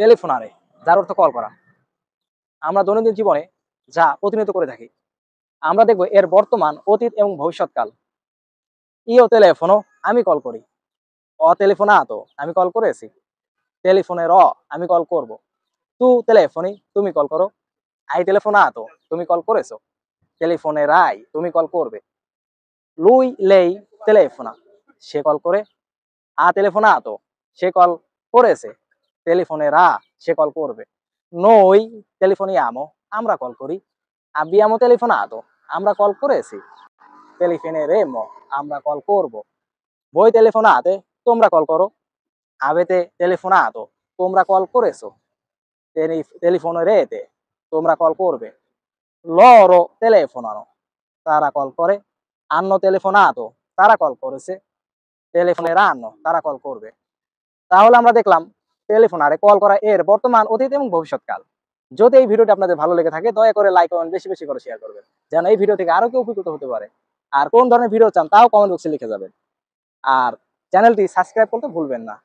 টেলিফোনারে, যার অর্থ কল করা। আমরা দৈনন্দিন জীবনে যা প্রতিনিয়ত করে থাকি, আমরা দেখবো এর বর্তমান, অতীত এবং ভবিষ্যৎকাল। ইও টেলিফোনো, আমি কল করি। অ টেলিফোনাতো, আমি কল করেছি। টেলিফোনের আমি কল করব। তু টেলিফোনি, তুমি কল করো। আই টেলিফোনাতো, তুমি কল করেছো। টেলিফোনেরাই, তুমি কল করবে। লুই লেই টেলিফোনা, সে কল করে। আ টেলিফোনাতো, সে কল করেছে। টেলিফোনেরা, সে কল করবে। noi telefoniamo, আমরা কল করি। abbiamo telefonato, আমরা কল করেছি। telefoneremo, আমরা কল করব। voi telefonate, তোমরা কল করো। avete telefonato, তোমরা কল করেছো। telefonerete, তোমরা কল করবে। loro telefonano, তারা কল করে। hanno telefonato, তারা কল করেছে। telefoneranno, তারা কল করবে। তাহলে আমরা দেখলাম টেলিফোনারে কল করা এর বর্তমান, অতীত এবং ভবিষ্যৎকাল। যদি এই ভিডিওটি আপনাদের ভালো লেগে থাকে, দয়া করে লাইক কমেন্ট বেশি বেশি করে শেয়ার করবেন, যেন এই ভিডিও থেকে আরো কেউ উপকৃত হতে পারে। আর কোন ধরনের ভিডিও চান তাও কমেন্ট বক্সে লিখে যাবেন। আর চ্যানেলটি সাবস্ক্রাইব করতে ভুলবেন না।